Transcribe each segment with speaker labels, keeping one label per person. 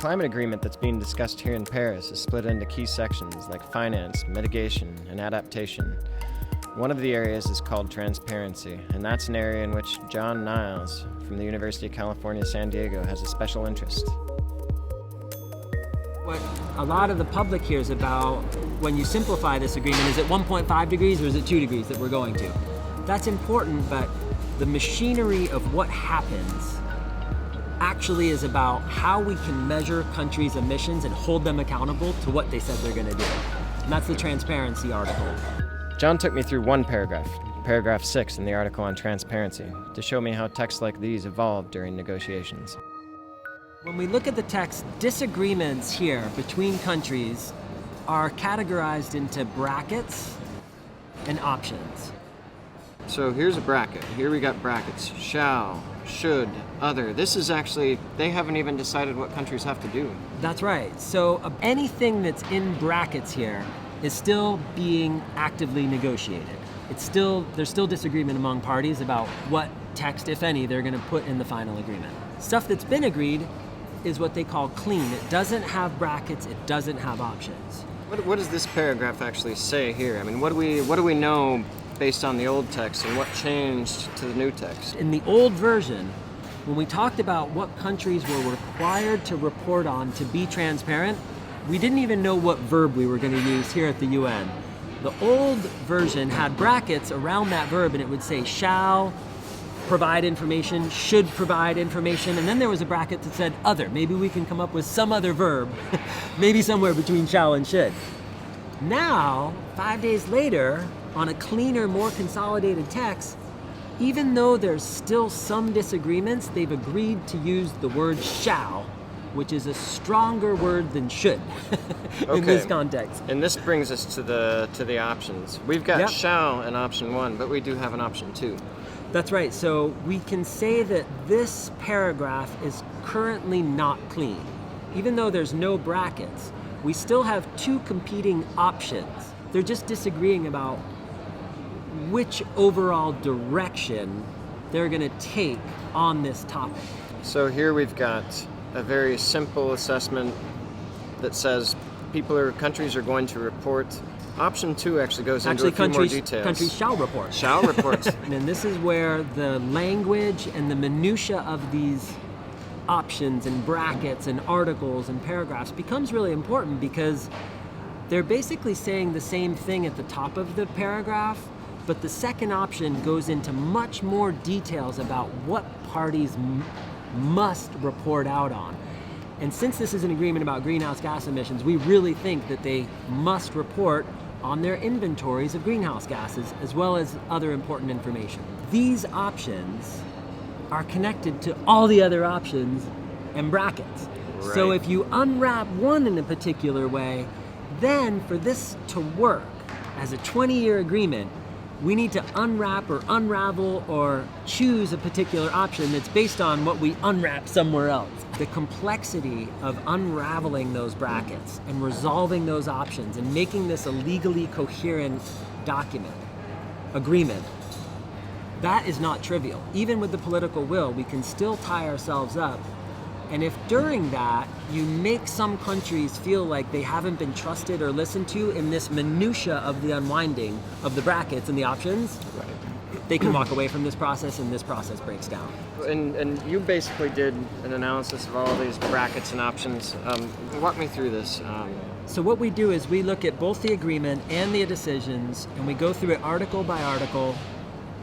Speaker 1: climate agreement that's being discussed here in Paris is split into key sections like finance, mitigation, and adaptation. One of the areas is called transparency, and that's an area in which John Niles from the University of California, San Diego has a special interest.
Speaker 2: What a lot of the public hears about when you simplify this agreement, is it 1.5 degrees or is it 2 degrees that we're going to? That's important, but the machinery of what happens actually is about how we can measure countries' emissions and hold them accountable to what they said they're going to do. And that's the transparency article.
Speaker 1: John took me through one paragraph, paragraph 6 in the article on transparency, to show me how texts like these evolved during negotiations.
Speaker 2: When we look at the text, disagreements here between countries are categorized into brackets and options.
Speaker 1: So here's a bracket. Here we got brackets. Shall, should, other. This is actually, they haven't even decided what countries have to do.
Speaker 2: That's right. So anything that's in brackets here is still being actively negotiated. There's still disagreement among parties about what text, if any, they're going to put in the final agreement. Stuff that's been agreed is what they call clean. It doesn't have brackets, it doesn't have options.
Speaker 1: What does this paragraph actually say here? I mean, what do we know based on the old text and what changed to the new text?
Speaker 2: In the old version, when we talked about what countries were required to report on to be transparent, we didn't even know what verb we were going to use here at the UN. The old version had brackets around that verb, and it would say shall provide information, should provide information, and then there was a bracket that said other. Maybe we can come up with some other verb, maybe somewhere between shall and should. Now, 5 days later, on a cleaner, more consolidated text, even though there's still some disagreements, they've agreed to use the word shall, which is a stronger word than should in this context.
Speaker 1: And this brings us to the options. We've got shall in option 1, but we do have an option 2.
Speaker 2: That's right. So we can say that this paragraph is currently not clean. Even though there's no brackets, we still have two competing options. They're just disagreeing about which overall direction they're going to take on this topic.
Speaker 1: So here we've got a very simple assessment that says countries are going to report. Option 2 actually goes into a few more details.
Speaker 2: Countries shall report.
Speaker 1: Shall report.
Speaker 2: And this is where the language and the minutia of these options and brackets and articles and paragraphs becomes really important, because they're basically saying the same thing at the top of the paragraph, but the second option goes into much more details about what parties must report out on. And since this is an agreement about greenhouse gas emissions, we really think that they must report on their inventories of greenhouse gases, as well as other important information. These options are connected to all the other options and brackets. Right. So if you unwrap one in a particular way, then for this to work as a 20-year agreement, we need to unwrap or unravel or choose a particular option that's based on what we unwrap somewhere else. The complexity of unraveling those brackets and resolving those options and making this a legally coherent agreement, that is not trivial. Even with the political will, we can still tie ourselves up. And if during that you make some countries feel like they haven't been trusted or listened to in this minutia of the unwinding of the brackets and the options, they can walk away from this process, and this process breaks down.
Speaker 1: And you basically did an analysis of all these brackets and options. Walk me through this.
Speaker 2: So what we do is we look at both the agreement and the decisions, and we go through it article by article,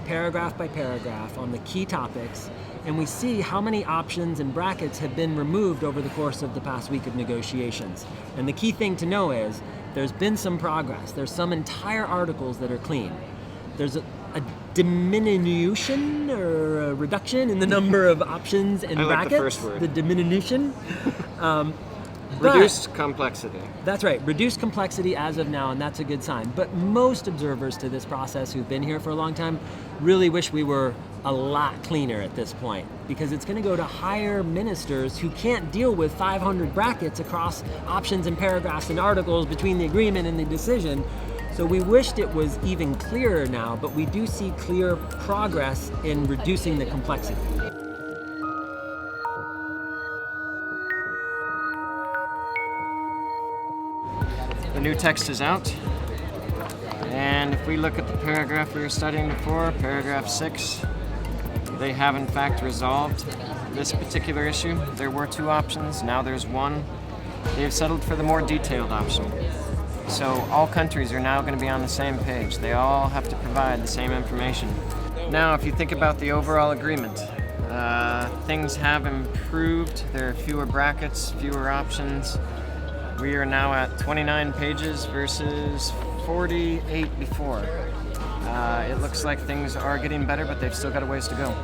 Speaker 2: paragraph by paragraph on the key topics, and we see how many options and brackets have been removed over the course of the past week of negotiations. And the key thing to know is there's been some progress. There's some entire articles that are clean. There's a diminution or a reduction in the number of options and brackets.
Speaker 1: I like the first word.
Speaker 2: The diminution.
Speaker 1: Reduced complexity.
Speaker 2: That's right, reduced complexity as of now, and that's a good sign. But most observers to this process who've been here for a long time really wish we were a lot cleaner at this point, because it's going to go to hire ministers who can't deal with 500 brackets across options and paragraphs and articles between the agreement and the decision. So we wished it was even clearer now, but we do see clear progress in reducing the complexity.
Speaker 1: new text is out. And if we look at the paragraph we were studying before, paragraph 6, they have in fact resolved this particular issue. There were 2 options, now there's 1. They have settled for the more detailed option. So all countries are now going to be on the same page. They all have to provide the same information. Now, if you think about the overall agreement, things have improved. There are fewer brackets, fewer options. We are now at 29 pages versus 48 before. It looks like things are getting better, but they've still got a ways to go.